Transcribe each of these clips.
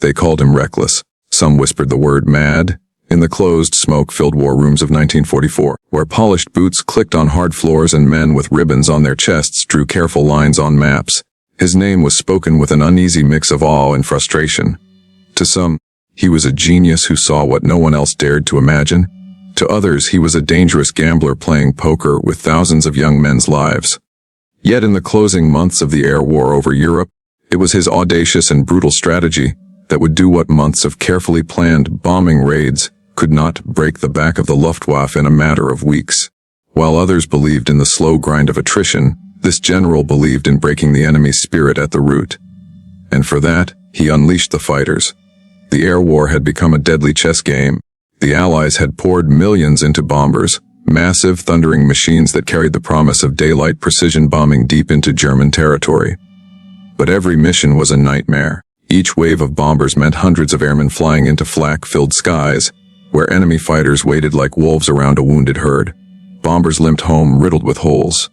They called him reckless. Some whispered the word mad. In the closed, smoke-filled war rooms of 1944, where polished boots clicked on hard floors and men with ribbons on their chests drew careful lines on maps, his name was spoken with an uneasy mix of awe and frustration. To some, he was a genius who saw what no one else dared to imagine. To others, he was a dangerous gambler playing poker with thousands of young men's lives. Yet in the closing months of the air war over Europe, it was his audacious and brutal strategy that would do what months of carefully planned bombing raids could not: break the back of the Luftwaffe in a matter of weeks. While others believed in the slow grind of attrition, this general believed in breaking the enemy's spirit at the root. And for that, he unleashed the fighters. The air war had become a deadly chess game. The Allies had poured millions into bombers, massive thundering machines that carried the promise of daylight precision bombing deep into German territory. But every mission was a nightmare. Each wave of bombers meant hundreds of airmen flying into flak-filled skies, where enemy fighters waited like wolves around a wounded herd. Bombers limped home riddled with holes.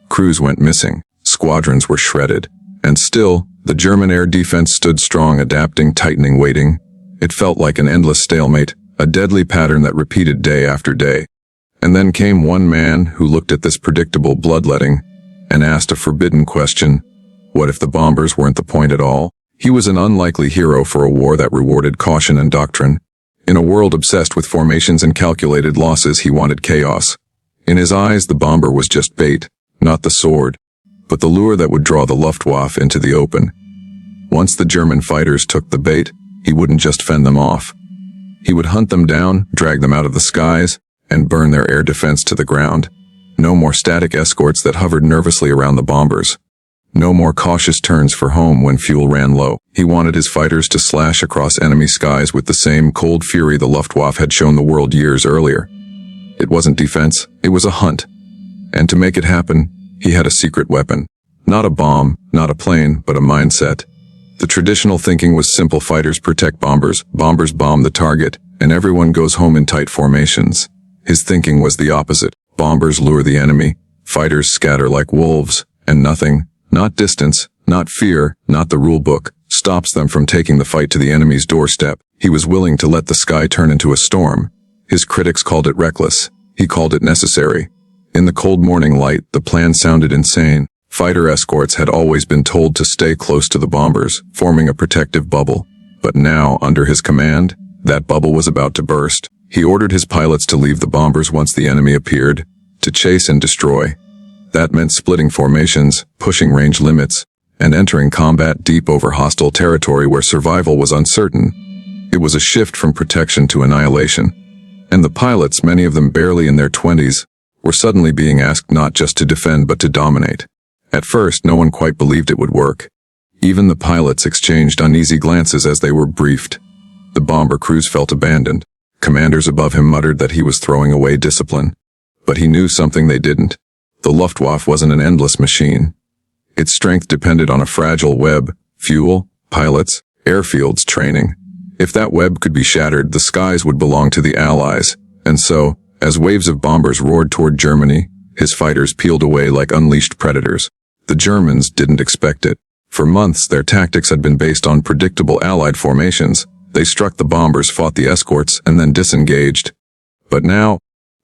Crews went missing, squadrons were shredded, and still, the German air defense stood strong, adapting, tightening, waiting. It felt like an endless stalemate, a deadly pattern that repeated day after day. And then came one man who looked at this predictable bloodletting and asked a forbidden question: what if the bombers weren't the point at all? He was an unlikely hero for a war that rewarded caution and doctrine. In a world obsessed with formations and calculated losses, he wanted chaos. In his eyes, the bomber was just bait, not the sword, but the lure that would draw the Luftwaffe into the open. Once the German fighters took the bait, he wouldn't just fend them off. He would hunt them down, drag them out of the skies, and burn their air defense to the ground. No more static escorts that hovered nervously around the bombers. No more cautious turns for home when fuel ran low. He wanted his fighters to slash across enemy skies with the same cold fury the Luftwaffe had shown the world years earlier. It wasn't defense, it was a hunt. And to make it happen, he had a secret weapon. Not a bomb, not a plane, but a mindset. The traditional thinking was simple: fighters protect bombers, bombers bomb the target, and everyone goes home in tight formations. His thinking was the opposite. Bombers lure the enemy, fighters scatter like wolves, and nothing, not distance, not fear, not the rule book, stops them from taking the fight to the enemy's doorstep. He was willing to let the sky turn into a storm. His critics called it reckless. He called it necessary. In the cold morning light, the plan sounded insane. Fighter escorts had always been told to stay close to the bombers, forming a protective bubble. But now, under his command, that bubble was about to burst. He ordered his pilots to leave the bombers once the enemy appeared, to chase and destroy. That meant splitting formations, pushing range limits, and entering combat deep over hostile territory where survival was uncertain. It was a shift from protection to annihilation. And the pilots, many of them barely in their 20s, were suddenly being asked not just to defend but to dominate. At first, no one quite believed it would work. Even the pilots exchanged uneasy glances as they were briefed. The bomber crews felt abandoned. Commanders above him muttered that he was throwing away discipline. But he knew something they didn't. The Luftwaffe wasn't an endless machine. Its strength depended on a fragile web: fuel, pilots, airfields, training. If that web could be shattered, the skies would belong to the Allies. And so, as waves of bombers roared toward Germany, his fighters peeled away like unleashed predators. The Germans didn't expect it. For months, their tactics had been based on predictable Allied formations. They struck the bombers, fought the escorts, and then disengaged. But now,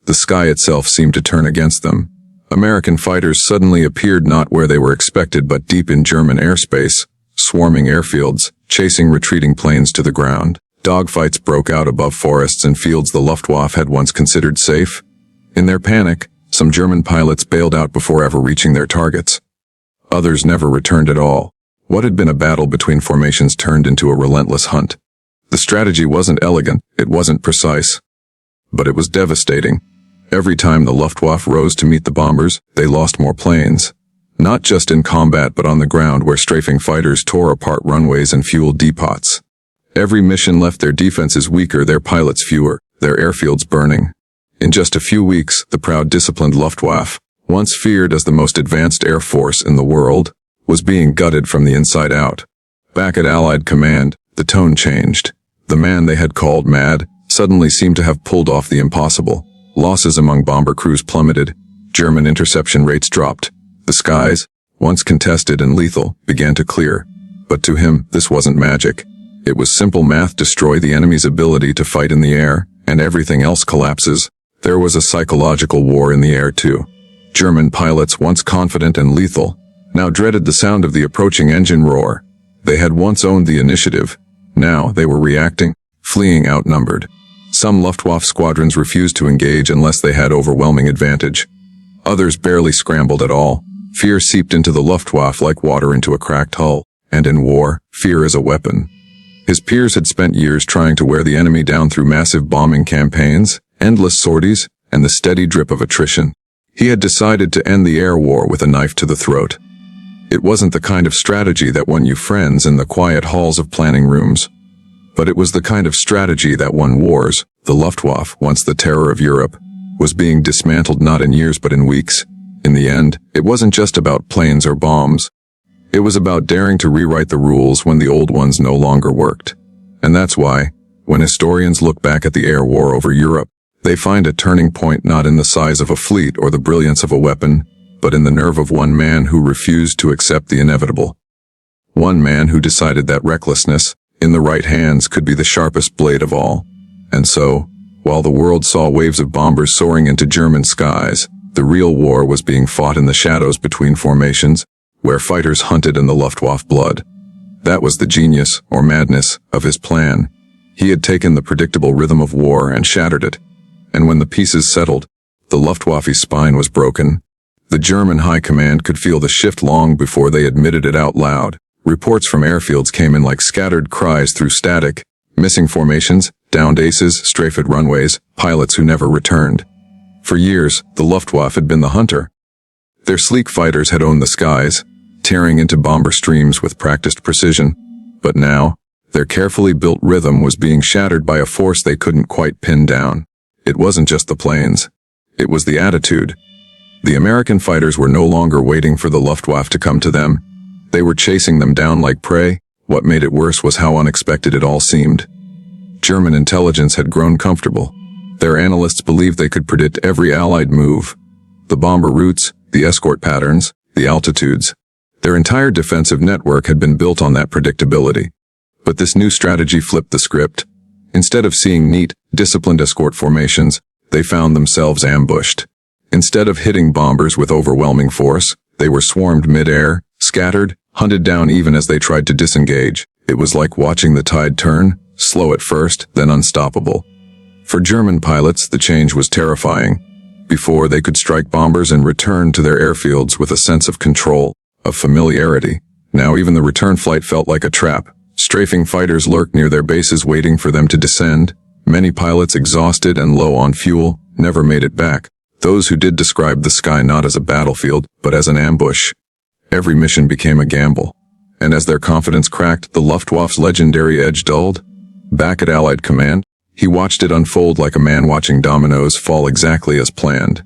the sky itself seemed to turn against them. American fighters suddenly appeared not where they were expected but deep in German airspace, swarming airfields, chasing retreating planes to the ground. Dogfights broke out above forests and fields the Luftwaffe had once considered safe. In their panic, some German pilots bailed out before ever reaching their targets. Others never returned at all. What had been a battle between formations turned into a relentless hunt. The strategy wasn't elegant, it wasn't precise, but it was devastating. Every time the Luftwaffe rose to meet the bombers, they lost more planes. Not just in combat but on the ground, where strafing fighters tore apart runways and fuel depots. Every mission left their defenses weaker, their pilots fewer, their airfields burning. In just a few weeks, the proud, disciplined Luftwaffe, once feared as the most advanced air force in the world, was being gutted from the inside out. Back at Allied command, the tone changed. The man they had called mad suddenly seemed to have pulled off the impossible. Losses among bomber crews plummeted. German interception rates dropped. The skies, once contested and lethal, began to clear. But to him, this wasn't magic. It was simple math: destroy the enemy's ability to fight in the air, and everything else collapses. There was a psychological war in the air too. German pilots, once confident and lethal, now dreaded the sound of the approaching engine roar. They had once owned the initiative. Now they were reacting, fleeing outnumbered. Some Luftwaffe squadrons refused to engage unless they had overwhelming advantage. Others barely scrambled at all. Fear seeped into the Luftwaffe like water into a cracked hull. And in war, fear is a weapon. His peers had spent years trying to wear the enemy down through massive bombing campaigns, endless sorties, and the steady drip of attrition. He had decided to end the air war with a knife to the throat. It wasn't the kind of strategy that won you friends in the quiet halls of planning rooms. But it was the kind of strategy that won wars. The Luftwaffe, once the terror of Europe, was being dismantled not in years but in weeks. In the end, it wasn't just about planes or bombs. It was about daring to rewrite the rules when the old ones no longer worked. And that's why, when historians look back at the air war over Europe, they find a turning point not in the size of a fleet or the brilliance of a weapon, but in the nerve of one man who refused to accept the inevitable. One man who decided that recklessness, in the right hands, could be the sharpest blade of all. And so, while the world saw waves of bombers soaring into German skies, the real war was being fought in the shadows between formations, where fighters hunted in the Luftwaffe blood. That was the genius, or madness, of his plan. He had taken the predictable rhythm of war and shattered it. And when the pieces settled, the Luftwaffe's spine was broken. The German high command could feel the shift long before they admitted it out loud. Reports from airfields came in like scattered cries through static: missing formations, downed aces, strafed runways, pilots who never returned. For years, the Luftwaffe had been the hunter. Their sleek fighters had owned the skies, tearing into bomber streams with practiced precision. But now, their carefully built rhythm was being shattered by a force they couldn't quite pin down. It wasn't just the planes. It was the attitude. The American fighters were no longer waiting for the Luftwaffe to come to them. They were chasing them down like prey. What made it worse was how unexpected it all seemed. German intelligence had grown comfortable. Their analysts believed they could predict every Allied move. The bomber routes, the escort patterns, the altitudes. Their entire defensive network had been built on that predictability. But this new strategy flipped the script. Instead of seeing neat, disciplined escort formations, they found themselves ambushed. Instead of hitting bombers with overwhelming force, they were swarmed mid-air, scattered, hunted down even as they tried to disengage. It was like watching the tide turn, slow at first, then unstoppable. For German pilots, the change was terrifying. Before, they could strike bombers and return to their airfields with a sense of control, of familiarity. Now even the return flight felt like a trap. Strafing fighters lurked near their bases waiting for them to descend. Many pilots, exhausted and low on fuel, never made it back. Those who did described the sky not as a battlefield, but as an ambush. Every mission became a gamble. And as their confidence cracked, the Luftwaffe's legendary edge dulled. Back at Allied command, he watched it unfold like a man watching dominoes fall exactly as planned.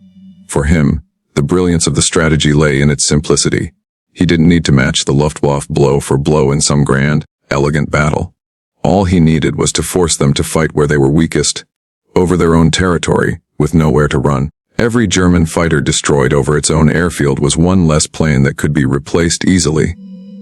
For him, the brilliance of the strategy lay in its simplicity. He didn't need to match the Luftwaffe blow for blow in some grand, elegant battle. All he needed was to force them to fight where they were weakest, over their own territory, with nowhere to run. Every German fighter destroyed over its own airfield was one less plane that could be replaced easily.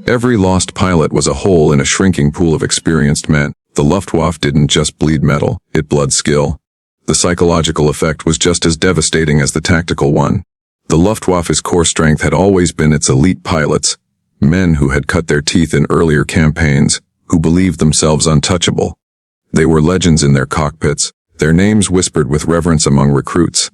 Every lost pilot was a hole in a shrinking pool of experienced men. The Luftwaffe didn't just bleed metal, it bled skill. The psychological effect was just as devastating as the tactical one. The Luftwaffe's core strength had always been its elite pilots, men who had cut their teeth in earlier campaigns, who believed themselves untouchable. They were legends in their cockpits, their names whispered with reverence among recruits.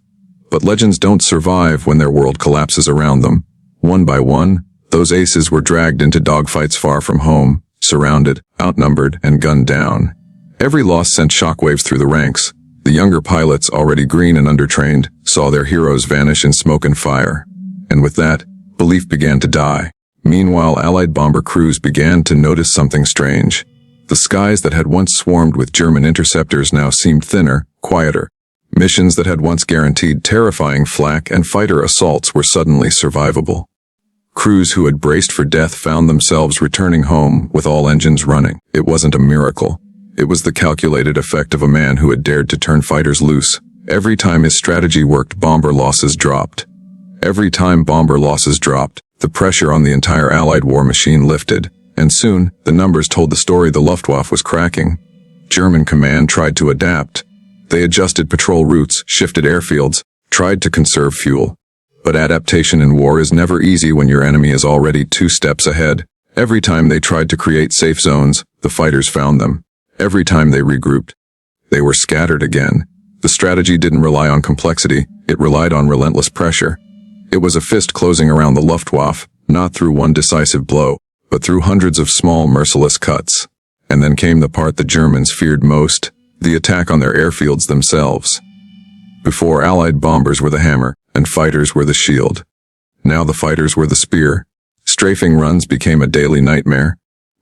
But legends don't survive when their world collapses around them. One by one, those aces were dragged into dogfights far from home, surrounded, outnumbered, and gunned down. Every loss sent shockwaves through the ranks. The younger pilots, already green and undertrained, saw their heroes vanish in smoke and fire. And with that, belief began to die. Meanwhile, Allied bomber crews began to notice something strange. The skies that had once swarmed with German interceptors now seemed thinner, quieter. Missions that had once guaranteed terrifying flak and fighter assaults were suddenly survivable. Crews who had braced for death found themselves returning home with all engines running. It wasn't a miracle. It was the calculated effect of a man who had dared to turn fighters loose. Every time his strategy worked, bomber losses dropped. Every time bomber losses dropped, the pressure on the entire Allied war machine lifted, And soon, the numbers told the story the Luftwaffe was cracking. German command tried to adapt. They adjusted patrol routes, shifted airfields, tried to conserve fuel. But adaptation in war is never easy when your enemy is already 2 steps ahead. Every time they tried to create safe zones, the fighters found them. Every time they regrouped, they were scattered again. The strategy didn't rely on complexity, it relied on relentless pressure. It was a fist closing around the Luftwaffe, not through one decisive blow, but through hundreds of small, merciless cuts. And then came the part the Germans feared most, the attack on their airfields themselves. Before, Allied bombers were the hammer, and fighters were the shield. Now the fighters were the spear. Strafing runs became a daily nightmare.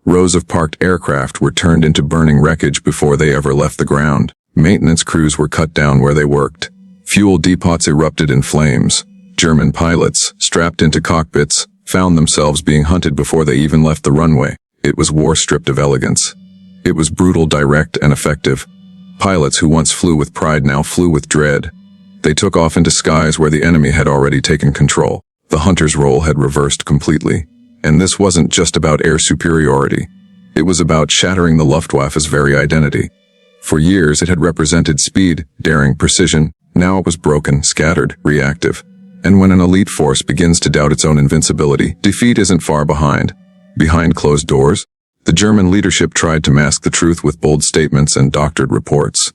Rows of parked aircraft were turned into burning wreckage before they ever left the ground. Maintenance crews were cut down where they worked. Fuel depots erupted in flames. German pilots, strapped into cockpits, found themselves being hunted before they even left the runway. It was war stripped of elegance. It was brutal, direct, and effective. Pilots who once flew with pride now flew with dread. They took off into skies where the enemy had already taken control. The hunter's role had reversed completely. And this wasn't just about air superiority. It was about shattering the Luftwaffe's very identity. For years it had represented speed, daring, precision. Now it was broken, scattered, reactive. And when an elite force begins to doubt its own invincibility, defeat isn't far behind. Behind closed doors, the German leadership tried to mask the truth with bold statements and doctored reports.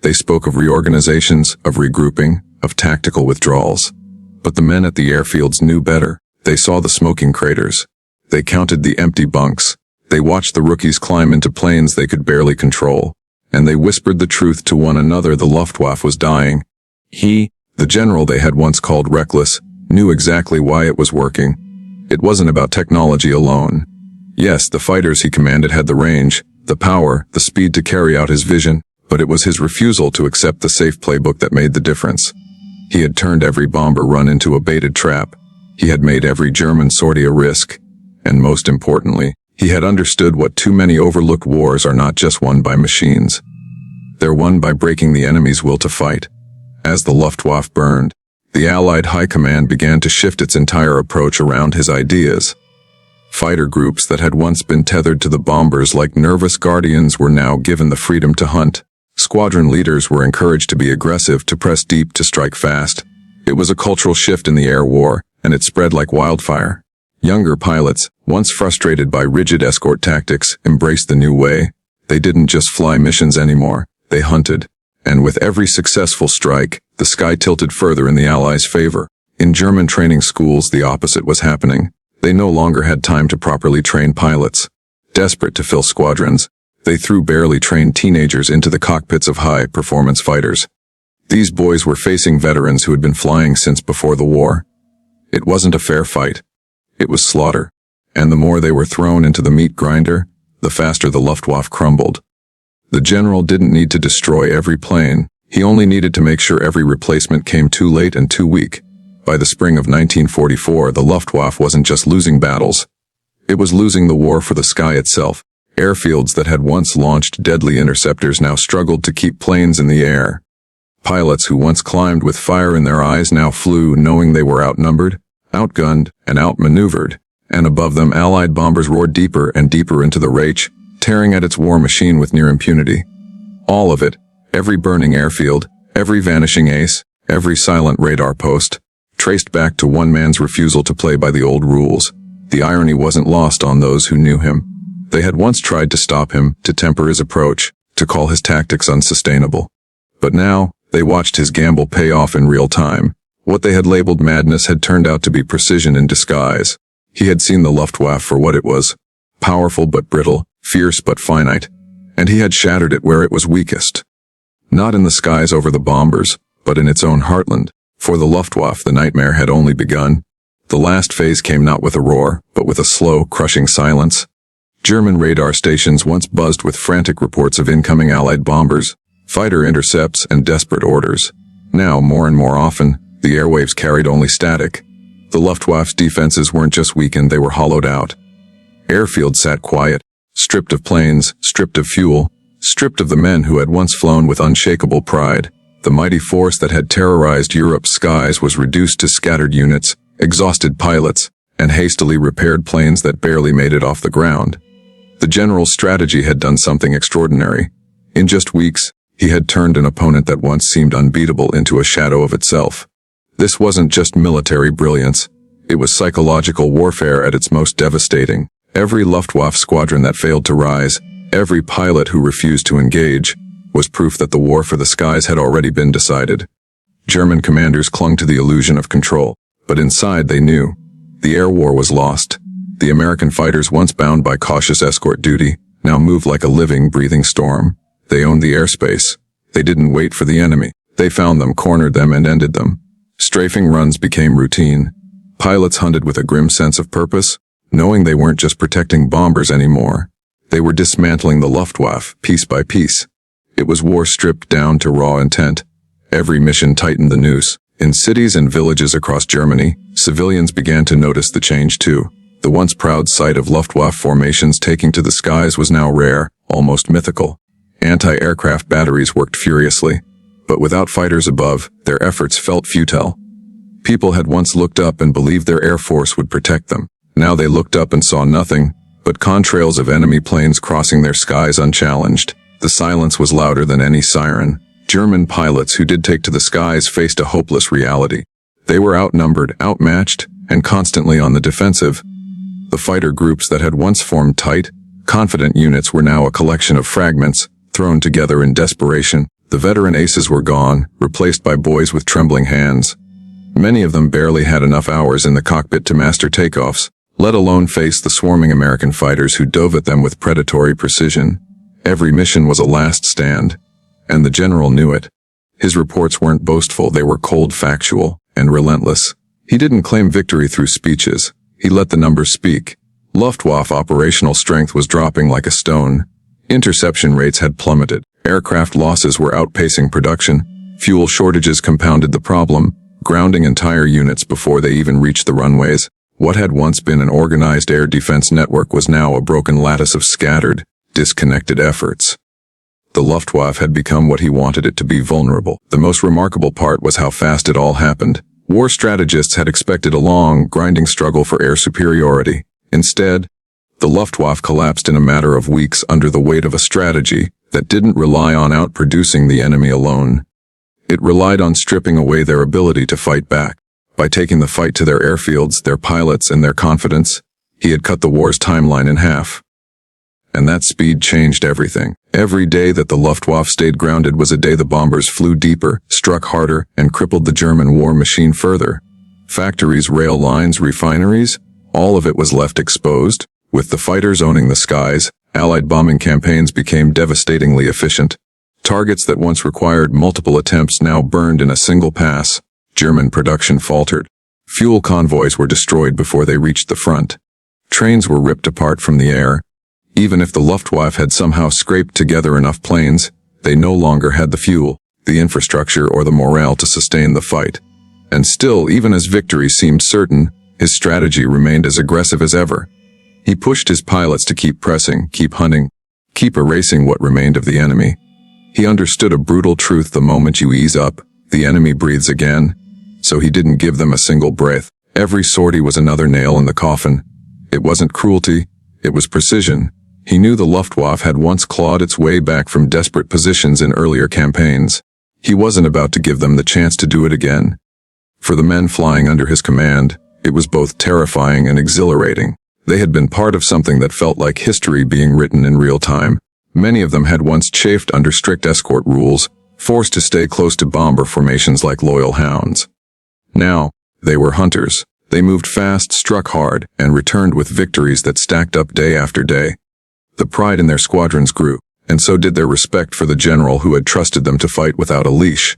They spoke of reorganizations, of regrouping, of tactical withdrawals. But the men at the airfields knew better. They saw the smoking craters. They counted the empty bunks. They watched the rookies climb into planes they could barely control. And they whispered the truth to one another: the Luftwaffe was dying. He, the general they had once called reckless, knew exactly why it was working. It wasn't about technology alone. Yes, the fighters he commanded had the range, the power, the speed to carry out his vision, but it was his refusal to accept the safe playbook that made the difference. He had turned every bomber run into a baited trap. He had made every German sortie a risk. And most importantly, he had understood what too many overlooked wars are not just won by machines. They're won by breaking the enemy's will to fight. As the Luftwaffe burned, the Allied High Command began to shift its entire approach around his ideas. Fighter groups that had once been tethered to the bombers like nervous guardians were now given the freedom to hunt. Squadron leaders were encouraged to be aggressive, to press deep, to strike fast. It was a cultural shift in the air war, and it spread like wildfire. Younger pilots, once frustrated by rigid escort tactics, embraced the new way. They didn't just fly missions anymore, they hunted. And with every successful strike, the sky tilted further in the Allies' favor. In German training schools, the opposite was happening. They no longer had time to properly train pilots. Desperate to fill squadrons, they threw barely trained teenagers into the cockpits of high-performance fighters. These boys were facing veterans who had been flying since before the war. It wasn't a fair fight. It was slaughter. And the more they were thrown into the meat grinder, the faster the Luftwaffe crumbled. The general didn't need to destroy every plane. He only needed to make sure every replacement came too late and too weak. By the spring of 1944, the Luftwaffe wasn't just losing battles. It was losing the war for the sky itself. Airfields that had once launched deadly interceptors now struggled to keep planes in the air. Pilots who once climbed with fire in their eyes now flew knowing they were outnumbered, outgunned, and outmaneuvered. And above them, Allied bombers roared deeper and deeper into the Reich, tearing at its war machine with near impunity. All of it, every burning airfield, every vanishing ace, every silent radar post, traced back to one man's refusal to play by the old rules. The irony wasn't lost on those who knew him. They had once tried to stop him, to temper his approach, to call his tactics unsustainable. But now, they watched his gamble pay off in real time. What they had labeled madness had turned out to be precision in disguise. He had seen the Luftwaffe for what it was. Powerful but brittle, fierce but finite. And he had shattered it where it was weakest. Not in the skies over the bombers, but in its own heartland. For the Luftwaffe, the nightmare had only begun. The last phase came not with a roar, but with a slow, crushing silence. German radar stations once buzzed with frantic reports of incoming Allied bombers, fighter intercepts, and desperate orders. Now, more and more often, the airwaves carried only static. The Luftwaffe's defenses weren't just weakened, they were hollowed out. Airfields sat quiet, stripped of planes, stripped of fuel, stripped of the men who had once flown with unshakable pride. The mighty force that had terrorized Europe's skies was reduced to scattered units, exhausted pilots, and hastily repaired planes that barely made it off the ground. The general's strategy had done something extraordinary. In just weeks, he had turned an opponent that once seemed unbeatable into a shadow of itself. This wasn't just military brilliance. It was psychological warfare at its most devastating. Every Luftwaffe squadron that failed to rise, every pilot who refused to engage, was proof that the war for the skies had already been decided. German commanders clung to the illusion of control, but inside they knew. The air war was lost. The American fighters, once bound by cautious escort duty, now moved like a living, breathing storm. They owned the airspace. They didn't wait for the enemy. They found them, cornered them, and ended them. Strafing runs became routine. Pilots hunted with a grim sense of purpose, knowing they weren't just protecting bombers anymore. They were dismantling the Luftwaffe, piece by piece. It was war stripped down to raw intent. Every mission tightened the noose. In cities and villages across Germany, civilians began to notice the change too. The once proud sight of Luftwaffe formations taking to the skies was now rare, almost mythical. Anti-aircraft batteries worked furiously, but without fighters above, their efforts felt futile. People had once looked up and believed their air force would protect them. Now they looked up and saw nothing but contrails of enemy planes crossing their skies unchallenged. The silence was louder than any siren. German pilots who did take to the skies faced a hopeless reality. They were outnumbered, outmatched, and constantly on the defensive. The fighter groups that had once formed tight, confident units were now a collection of fragments, thrown together in desperation. The veteran aces were gone, replaced by boys with trembling hands. Many of them barely had enough hours in the cockpit to master takeoffs, let alone face the swarming American fighters who dove at them with predatory precision. Every mission was a last stand, and the general knew it. His reports weren't boastful, they were cold, factual, and relentless. He didn't claim victory through speeches. He let the numbers speak. Luftwaffe operational strength was dropping like a stone. Interception rates had plummeted. Aircraft losses were outpacing production. Fuel shortages compounded the problem, grounding entire units before they even reached the runways. What had once been an organized air defense network was now a broken lattice of scattered, disconnected efforts. The Luftwaffe had become what he wanted it to be: vulnerable. The most remarkable part was how fast it all happened. War strategists had expected a long, grinding struggle for air superiority. Instead, the Luftwaffe collapsed in a matter of weeks under the weight of a strategy that didn't rely on outproducing the enemy alone. It relied on stripping away their ability to fight back. By taking the fight to their airfields, their pilots, and their confidence, he had cut the war's timeline in half. And that speed changed everything. Every day that the Luftwaffe stayed grounded was a day the bombers flew deeper, struck harder, and crippled the German war machine further. Factories, rail lines, refineries, all of it was left exposed. With the fighters owning the skies, Allied bombing campaigns became devastatingly efficient. Targets that once required multiple attempts now burned in a single pass. German production faltered. Fuel convoys were destroyed before they reached the front. Trains were ripped apart from the air. Even if the Luftwaffe had somehow scraped together enough planes, they no longer had the fuel, the infrastructure, or the morale to sustain the fight. And still, even as victory seemed certain, his strategy remained as aggressive as ever. He pushed his pilots to keep pressing, keep hunting, keep erasing what remained of the enemy. He understood a brutal truth: the moment you ease up, the enemy breathes again. So he didn't give them a single breath. Every sortie was another nail in the coffin. It wasn't cruelty, it was precision. He knew the Luftwaffe had once clawed its way back from desperate positions in earlier campaigns. He wasn't about to give them the chance to do it again. For the men flying under his command, it was both terrifying and exhilarating. They had been part of something that felt like history being written in real time. Many of them had once chafed under strict escort rules, forced to stay close to bomber formations like loyal hounds. Now, they were hunters. They moved fast, struck hard, and returned with victories that stacked up day after day. The pride in their squadrons grew, and so did their respect for the general who had trusted them to fight without a leash.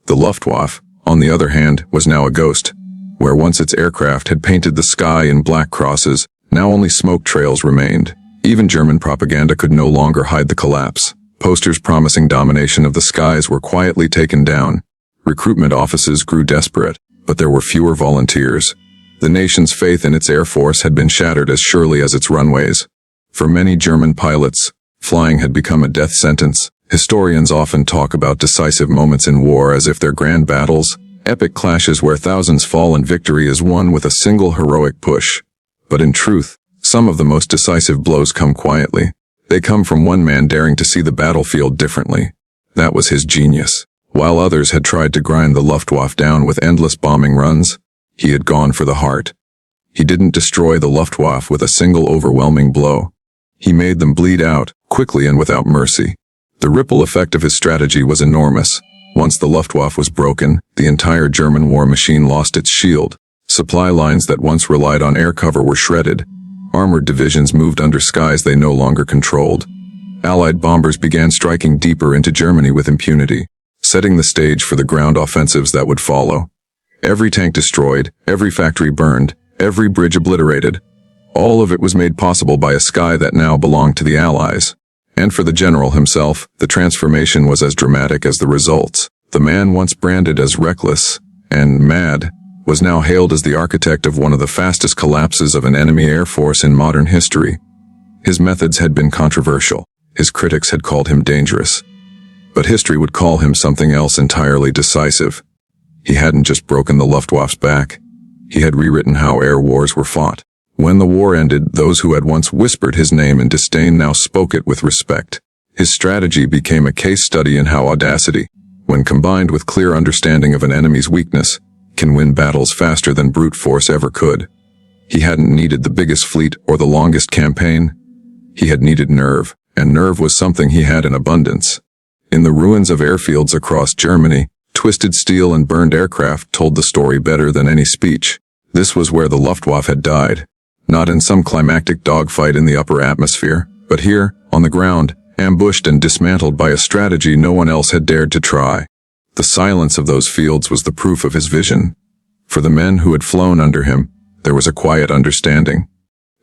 The Luftwaffe, on the other hand, was now a ghost. Where once its aircraft had painted the sky in black crosses, now only smoke trails remained. Even German propaganda could no longer hide the collapse. Posters promising domination of the skies were quietly taken down. Recruitment offices grew desperate, but there were fewer volunteers. The nation's faith in its air force had been shattered as surely as its runways. For many German pilots, flying had become a death sentence. Historians often talk about decisive moments in war as if they're grand battles, Epic clashes where thousands fall and victory is won with a single heroic push. But in truth, some of the most decisive blows come quietly. They come from one man daring to see the battlefield differently. That was his genius. While others had tried to grind the Luftwaffe down with endless bombing runs, he had gone for the heart. He didn't destroy the Luftwaffe with a single overwhelming blow. He made them bleed out, quickly and without mercy. The ripple effect of his strategy was enormous. Once the Luftwaffe was broken, the entire German war machine lost its shield. Supply lines that once relied on air cover were shredded. Armored divisions moved under skies they no longer controlled. Allied bombers began striking deeper into Germany with impunity, setting the stage for the ground offensives that would follow. Every tank destroyed, every factory burned, every bridge obliterated. All of it was made possible by a sky that now belonged to the Allies. And for the general himself, the transformation was as dramatic as the results. The man once branded as reckless and mad was now hailed as the architect of one of the fastest collapses of an enemy air force in modern history. His methods had been controversial. His critics had called him dangerous. But history would call him something else entirely decisive. He hadn't just broken the Luftwaffe's back. He had rewritten how air wars were fought. When the war ended, those who had once whispered his name in disdain now spoke it with respect. His strategy became a case study in how audacity, when combined with clear understanding of an enemy's weakness, can win battles faster than brute force ever could. He hadn't needed the biggest fleet or the longest campaign. He had needed nerve, and nerve was something he had in abundance. In the ruins of airfields across Germany, twisted steel and burned aircraft told the story better than any speech. This was where the Luftwaffe had died. Not in some climactic dogfight in the upper atmosphere, but here, on the ground, ambushed and dismantled by a strategy no one else had dared to try. The silence of those fields was the proof of his vision. For the men who had flown under him, there was a quiet understanding.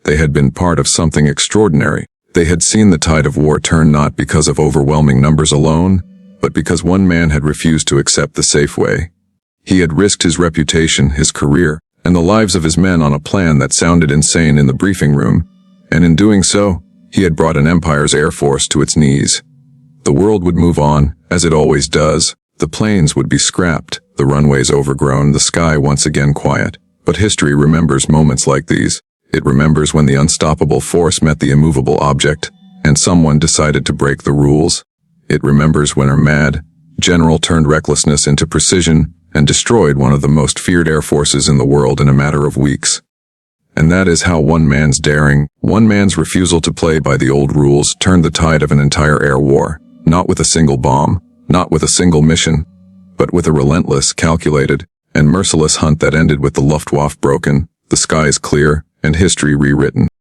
They had been part of something extraordinary. They had seen the tide of war turn not because of overwhelming numbers alone, but because one man had refused to accept the safe way. He had risked his reputation, his career, and the lives of his men on a plan that sounded insane in the briefing room, and in doing so, he had brought an empire's air force to its knees. The world would move on, as it always does. The planes would be scrapped, the runways overgrown, the sky once again quiet. But history remembers moments like these. It remembers when the unstoppable force met the immovable object, and someone decided to break the rules. It remembers when a mad general turned recklessness into precision and destroyed one of the most feared air forces in the world in a matter of weeks. And that is how one man's daring, one man's refusal to play by the old rules turned the tide of an entire air war, not with a single bomb, not with a single mission, but with a relentless, calculated, and merciless hunt that ended with the Luftwaffe broken, the skies clear, and history rewritten.